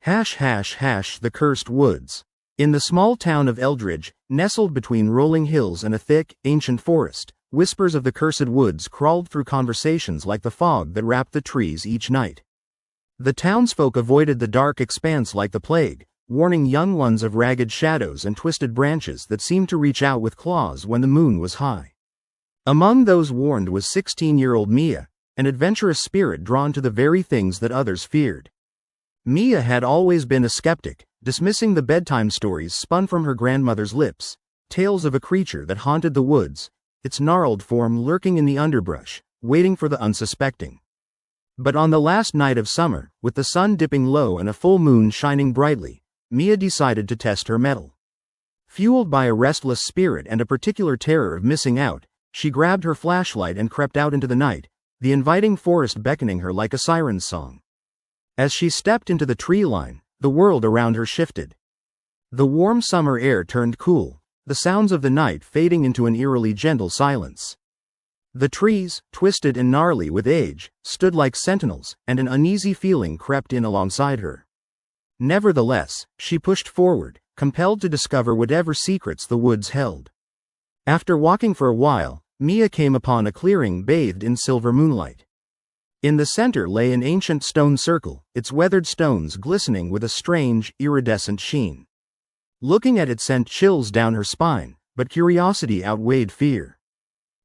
The Cursed Woods. In the small town of Eldridge, nestled between rolling hills and a thick, ancient forest, whispers of the cursed woods crawled through conversations like the fog that wrapped the trees each night. The townsfolk avoided the dark expanse like the plague, warning young ones of ragged shadows and twisted branches that seemed to reach out with claws when the moon was high. Among those warned was 16-year-old Mia, an adventurous spirit drawn to the very things that others feared. Mia had always been a skeptic, dismissing the bedtime stories spun from her grandmother's lips, tales of a creature that haunted the woods, its gnarled form lurking in the underbrush, waiting for the unsuspecting. But on the last night of summer, with the sun dipping low and a full moon shining brightly, Mia decided to test her mettle. Fueled by a restless spirit and a particular terror of missing out, she grabbed her flashlight and crept out into the night, the inviting forest beckoning her like a siren's song. As she stepped into the tree line, the world around her shifted. The warm summer air turned cool, the sounds of the night fading into an eerily gentle silence. The trees, twisted and gnarly with age, stood like sentinels, and an uneasy feeling crept in alongside her. Nevertheless, she pushed forward, compelled to discover whatever secrets the woods held. After walking for a while, Mia came upon a clearing bathed in silver moonlight. In the center lay an ancient stone circle, its weathered stones glistening with a strange, iridescent sheen. Looking at it sent chills down her spine, but curiosity outweighed fear.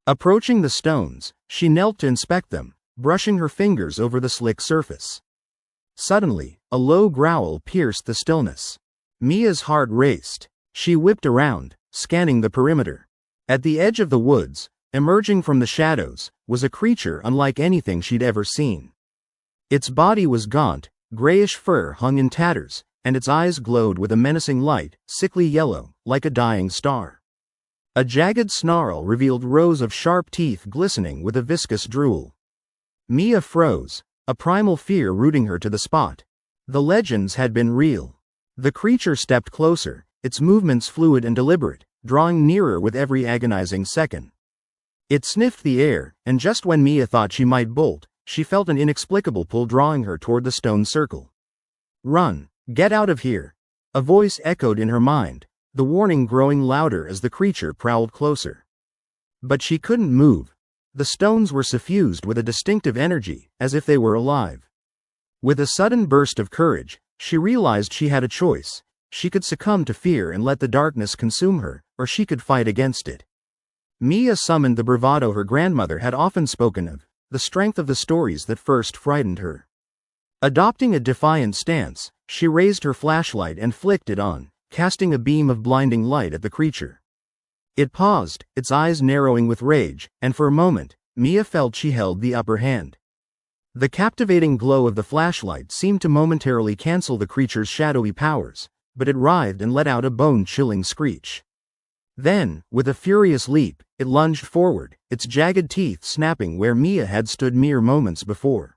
Approaching the stones, she knelt to inspect them, brushing her fingers over the slick surface. Suddenly, a low growl pierced the stillness. Mia's heart raced. She whipped around, scanning the perimeter. At the edge of the woods, emerging from the shadows, was a creature unlike anything she'd ever seen. Its body was gaunt, grayish fur hung in tatters, and its eyes glowed with a menacing light, sickly yellow, like a dying star. A jagged snarl revealed rows of sharp teeth glistening with a viscous drool. Mia froze, a primal fear rooting her to the spot. The legends had been real. The creature stepped closer, its movements fluid and deliberate, drawing nearer with every agonizing second. It sniffed the air, and just when Mia thought she might bolt, she felt an inexplicable pull drawing her toward the stone circle. "Run! Get out of here!" A voice echoed in her mind, the warning growing louder as the creature prowled closer. But she couldn't move. The stones were suffused with a distinctive energy, as if they were alive. With a sudden burst of courage, she realized she had a choice. She could succumb to fear and let the darkness consume her, or she could fight against it. Mia summoned the bravado her grandmother had often spoken of, the strength of the stories that first frightened her. Adopting a defiant stance, she raised her flashlight and flicked it on, casting a beam of blinding light at the creature. It paused, its eyes narrowing with rage, and for a moment, Mia felt she held the upper hand. The captivating glow of the flashlight seemed to momentarily cancel the creature's shadowy powers, but it writhed and let out a bone-chilling screech. Then, with a furious leap, it lunged forward, its jagged teeth snapping where Mia had stood mere moments before.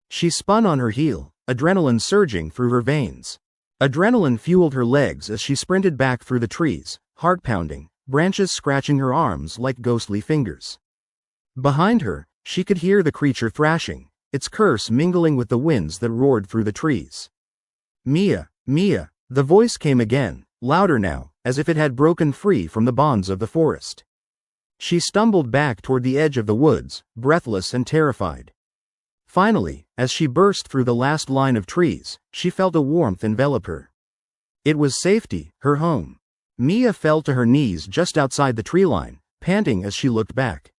She spun on her heel, adrenaline surging through her veins. Adrenaline fueled her legs as she sprinted back through the trees, heart pounding, branches scratching her arms like ghostly fingers. Behind her, she could hear the creature thrashing, its curse mingling with the winds that roared through the trees. "Mia, Mia," the voice came again, louder now, as if it had broken free from the bonds of the forest. She stumbled back toward the edge of the woods, breathless and terrified. Finally, as she burst through the last line of trees, she felt a warmth envelop her. It was safety, her home. Mia fell to her knees just outside the tree line, panting as she looked back.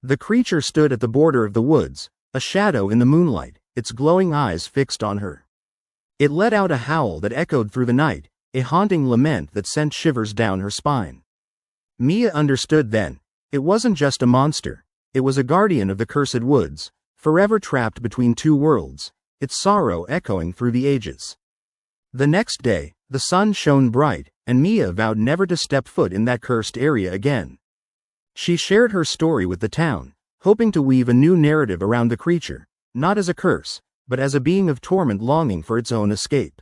The creature stood at the border of the woods, a shadow in the moonlight, its glowing eyes fixed on her. It let out a howl that echoed through the night, a haunting lament that sent shivers down her spine. Mia understood then. It wasn't just a monster, it was a guardian of the cursed woods, forever trapped between two worlds, its sorrow echoing through the ages. The next day, the sun shone bright, and Mia vowed never to step foot in that cursed area again. She shared her story with the town, hoping to weave a new narrative around the creature, not as a curse, but as a being of torment longing for its own escape.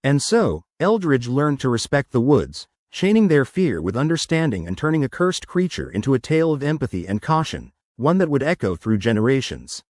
And so, Eldridge learned to respect the woods, chaining their fear with understanding and turning a cursed creature into a tale of empathy and caution, one that would echo through generations.